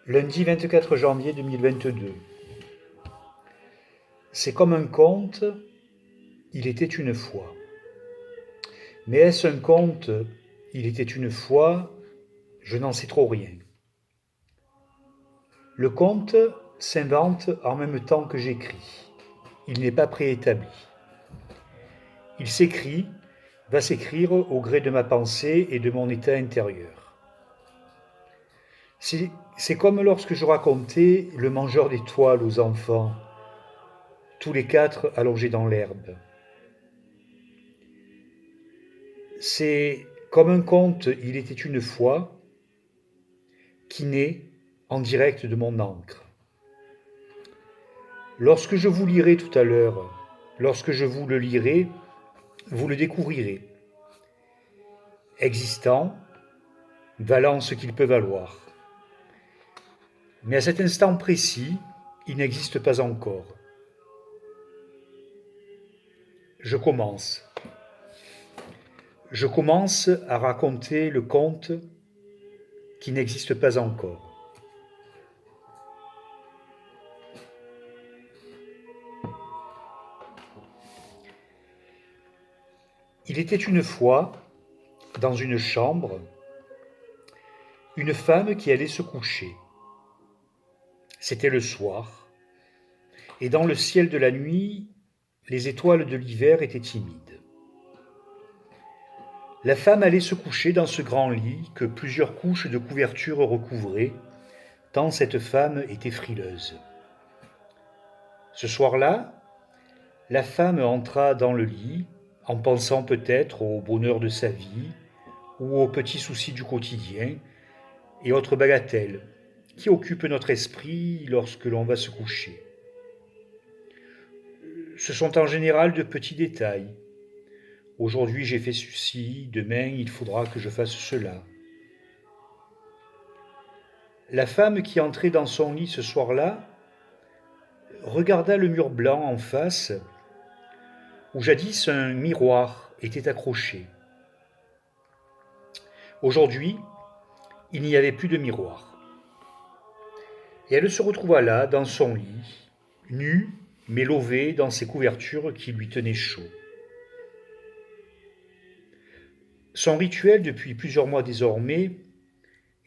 Lundi 24 janvier 2022. C'est comme un conte, il était une fois. Mais est-ce un conte, il était une fois? Je n'en sais trop rien. Le conte s'invente en même temps que j'écris. Il n'est pas préétabli. Il s'écrit, va s'écrire au gré de ma pensée et de mon état intérieur. C'est comme lorsque je racontais Le mangeur d'étoiles aux enfants, tous les quatre allongés dans l'herbe. C'est comme un conte Il était une fois qui naît en direct de mon encre. Lorsque je vous lirai tout à l'heure, lorsque je vous le lirai, vous le découvrirez. Existant, valant ce qu'il peut valoir. Mais à cet instant précis, il n'existe pas encore. Je commence. Je commence à raconter le conte qui n'existe pas encore. Il était une fois, dans une chambre, une femme qui allait se coucher. C'était le soir, et dans le ciel de la nuit, les étoiles de l'hiver étaient timides. La femme allait se coucher dans ce grand lit que plusieurs couches de couverture recouvraient, tant cette femme était frileuse. Ce soir-là, la femme entra dans le lit, en pensant peut-être au bonheur de sa vie, ou aux petits soucis du quotidien, et autres bagatelles, qui occupent notre esprit lorsque l'on va se coucher. Ce sont en général de petits détails. Aujourd'hui j'ai fait ceci, demain il faudra que je fasse cela. La femme qui entrait dans son lit ce soir-là regarda le mur blanc en face, où jadis un miroir était accroché. Aujourd'hui, il n'y avait plus de miroir. Et elle se retrouva là, dans son lit, nue, mais lovée dans ses couvertures qui lui tenaient chaud. Son rituel depuis plusieurs mois désormais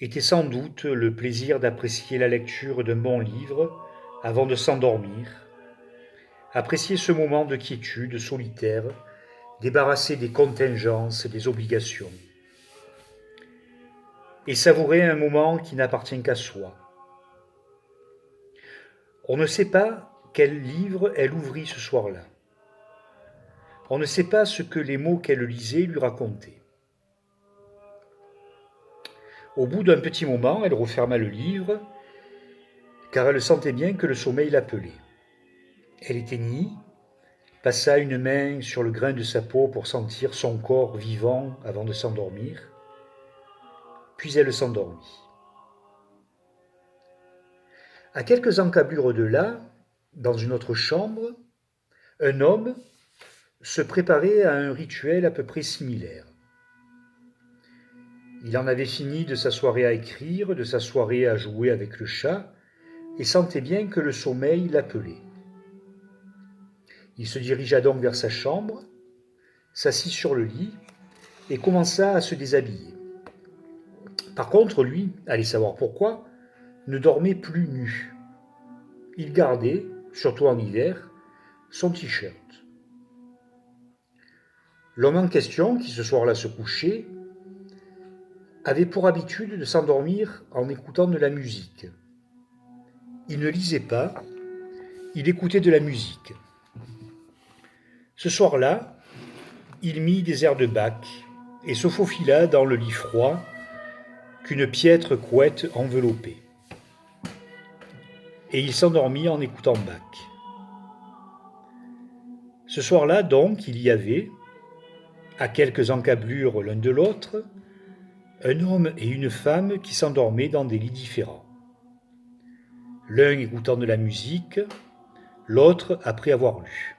était sans doute le plaisir d'apprécier la lecture d'un bon livre avant de s'endormir, apprécier ce moment de quiétude solitaire, débarrassé des contingences et des obligations, et savourer un moment qui n'appartient qu'à soi. On ne sait pas quel livre elle ouvrit ce soir-là. On ne sait pas ce que les mots qu'elle lisait lui racontaient. Au bout d'un petit moment, elle referma le livre, car elle sentait bien que le sommeil l'appelait. Elle éteignit, passa une main sur le grain de sa peau pour sentir son corps vivant avant de s'endormir, puis elle s'endormit. À quelques encablures de là, dans une autre chambre, un homme se préparait à un rituel à peu près similaire. Il en avait fini de sa soirée à écrire, de sa soirée à jouer avec le chat, et sentait bien que le sommeil l'appelait. Il se dirigea donc vers sa chambre, s'assit sur le lit et commença à se déshabiller. Par contre, lui, allez savoir pourquoi, ne dormait plus nu. Il gardait, surtout en hiver, son t-shirt. L'homme en question, qui ce soir-là se couchait, avait pour habitude de s'endormir en écoutant de la musique. Il ne lisait pas, il écoutait de la musique. Ce soir-là, il mit des airs de Bach et se faufila dans le lit froid qu'une piètre couette enveloppait. Et il s'endormit en écoutant Bach. Ce soir-là, donc, il y avait, à quelques encablures l'un de l'autre, un homme et une femme qui s'endormaient dans des lits différents. L'un écoutant de la musique, l'autre après avoir lu.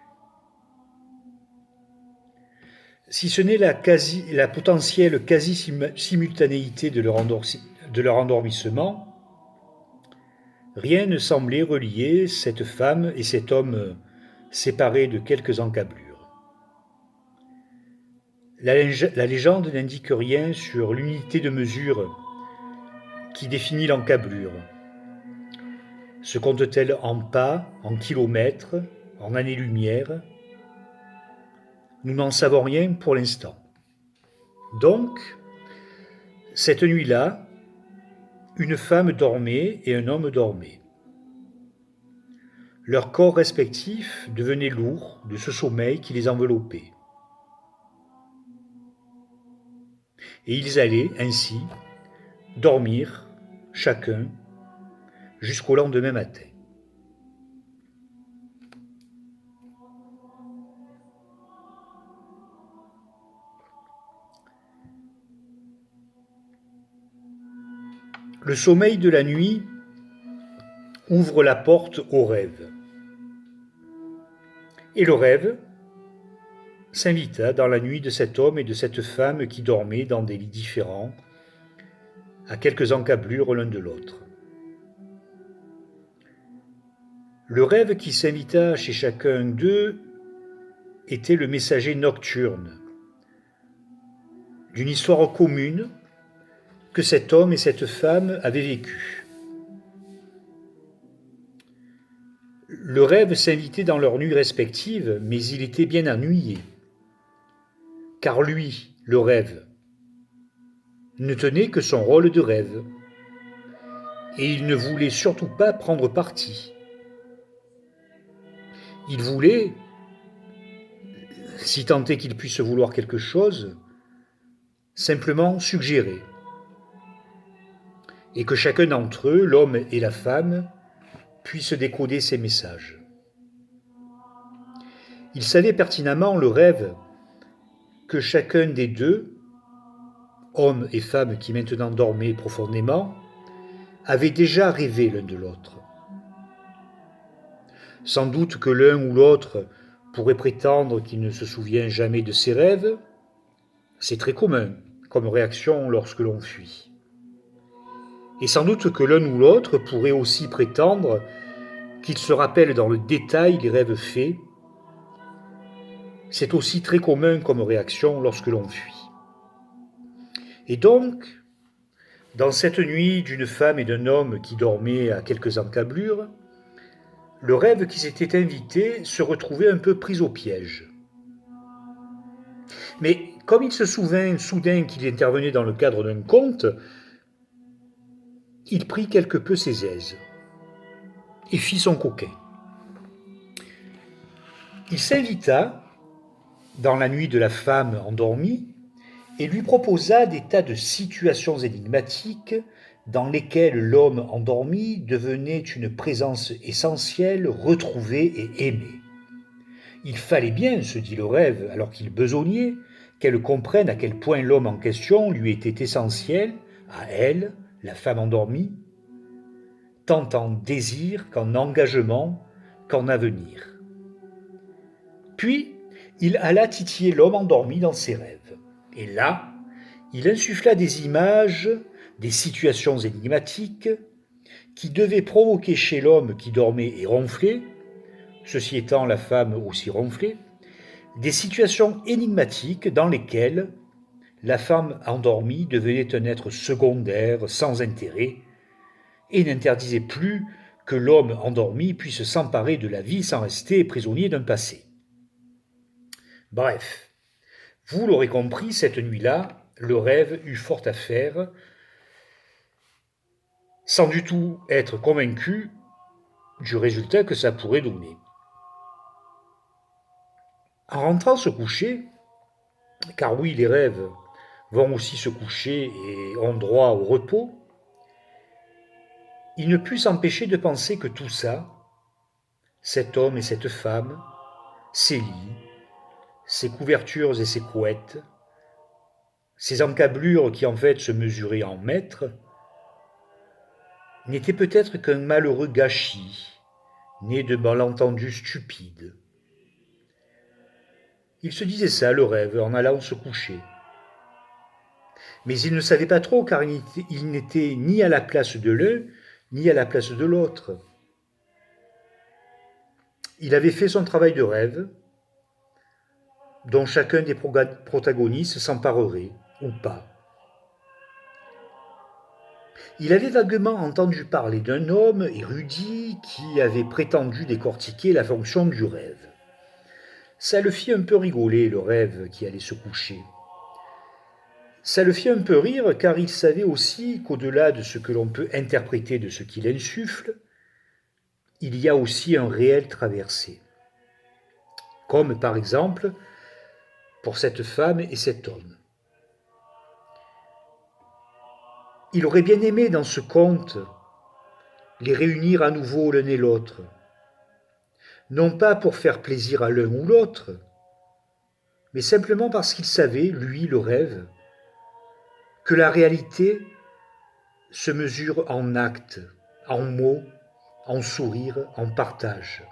Si ce n'est la potentielle quasi-simultanéité de leur endormissement, rien ne semblait relier cette femme et cet homme séparés de quelques encablures. La légende n'indique rien sur l'unité de mesure qui définit l'encablure. Se compte-t-elle en pas, en kilomètres, en années-lumière? Nous n'en savons rien pour l'instant. Donc, cette nuit-là, une femme dormait et un homme dormait. Leurs corps respectifs devenaient lourds de ce sommeil qui les enveloppait. Et ils allaient ainsi dormir, chacun, jusqu'au lendemain matin. Le sommeil de la nuit ouvre la porte au rêve. Et le rêve s'invita dans la nuit de cet homme et de cette femme qui dormaient dans des lits différents, à quelques encablures l'un de l'autre. Le rêve qui s'invita chez chacun d'eux était le messager nocturne d'une histoire commune que cet homme et cette femme avaient vécue. Le rêve s'invitait dans leurs nuits respectives, mais il était bien ennuyé. Car lui, le rêve, ne tenait que son rôle de rêve. Et il ne voulait surtout pas prendre parti. Il voulait, si tant est qu'il puisse vouloir quelque chose, simplement suggérer. Et que chacun d'entre eux, l'homme et la femme, puisse décoder ces messages. Il savait pertinemment, le rêve, que chacun des deux, homme et femme qui maintenant dormaient profondément, avait déjà rêvé l'un de l'autre. Sans doute que l'un ou l'autre pourrait prétendre qu'il ne se souvient jamais de ses rêves. C'est très commun comme réaction lorsque l'on fuit. Et sans doute que l'un ou l'autre pourrait aussi prétendre qu'il se rappelle dans le détail les rêves faits. C'est aussi très commun comme réaction lorsque l'on fuit. Et donc, dans cette nuit d'une femme et d'un homme qui dormaient à quelques encablures, le rêve qui s'était invité se retrouvait un peu pris au piège. Mais comme il se souvint soudain qu'il intervenait dans le cadre d'un conte, il prit quelque peu ses aises et fit son coquin. Il s'invita dans la nuit de la femme endormie et lui proposa des tas de situations énigmatiques dans lesquelles l'homme endormi devenait une présence essentielle, retrouvée et aimée. Il fallait bien, se dit le rêve, alors qu'il besognait, qu'elle comprenne à quel point l'homme en question lui était essentiel, à elle, la femme endormie, tant en désir qu'en engagement, qu'en avenir. Puis, il alla titiller l'homme endormi dans ses rêves. Et là, il insuffla des images, des situations énigmatiques qui devaient provoquer chez l'homme qui dormait et ronflait, ceci étant la femme aussi ronflait, des situations énigmatiques dans lesquelles la femme endormie devenait un être secondaire, sans intérêt, et n'interdisait plus que l'homme endormi puisse s'emparer de la vie sans rester prisonnier d'un passé. Bref, vous l'aurez compris, cette nuit-là, le rêve eut fort à faire, sans du tout être convaincu du résultat que ça pourrait donner. En rentrant se coucher, car oui, les rêves vont aussi se coucher et ont droit au repos, il ne put s'empêcher de penser que tout ça, cet homme et cette femme, ces lits, ces couvertures et ces couettes, ces encablures qui en fait se mesuraient en mètres, n'étaient peut-être qu'un malheureux gâchis, né de malentendus stupides. Il se disait ça, le rêve, en allant se coucher. Mais il ne savait pas trop, car il n'était ni à la place de l'un, ni à la place de l'autre. Il avait fait son travail de rêve, dont chacun des protagonistes s'emparerait, ou pas. Il avait vaguement entendu parler d'un homme érudit qui avait prétendu décortiquer la fonction du rêve. Ça le fit un peu rigoler, le rêve qui allait se coucher. Ça le fit un peu rire, car il savait aussi qu'au-delà de ce que l'on peut interpréter de ce qu'il insuffle, il y a aussi un réel traversé. Comme par exemple pour cette femme et cet homme. Il aurait bien aimé dans ce conte les réunir à nouveau l'un et l'autre, non pas pour faire plaisir à l'un ou l'autre, mais simplement parce qu'il savait, lui, le rêve, que la réalité se mesure en actes, en mots, en sourires, en partage.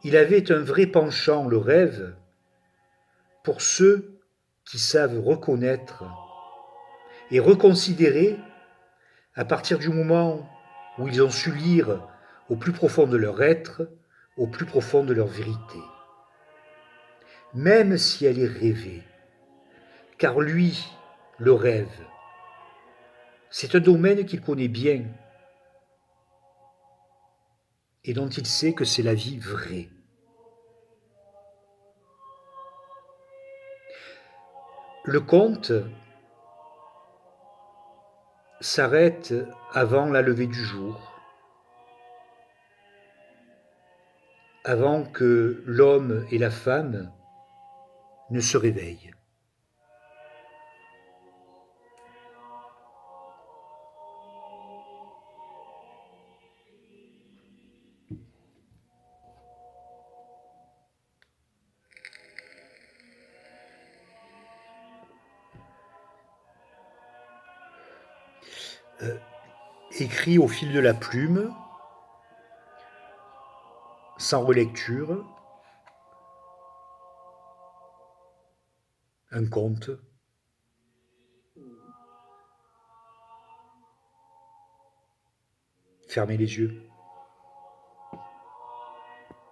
Il avait un vrai penchant, le rêve, pour ceux qui savent reconnaître et reconsidérer à partir du moment où ils ont su lire au plus profond de leur être, au plus profond de leur vérité. Même si elle est rêvée, car lui, le rêve, c'est un domaine qu'il connaît bien et dont il sait que c'est la vie vraie. Le conte s'arrête avant la levée du jour, avant que l'homme et la femme ne se réveillent. Écrit au fil de la plume, sans relecture, un conte. Fermez les yeux.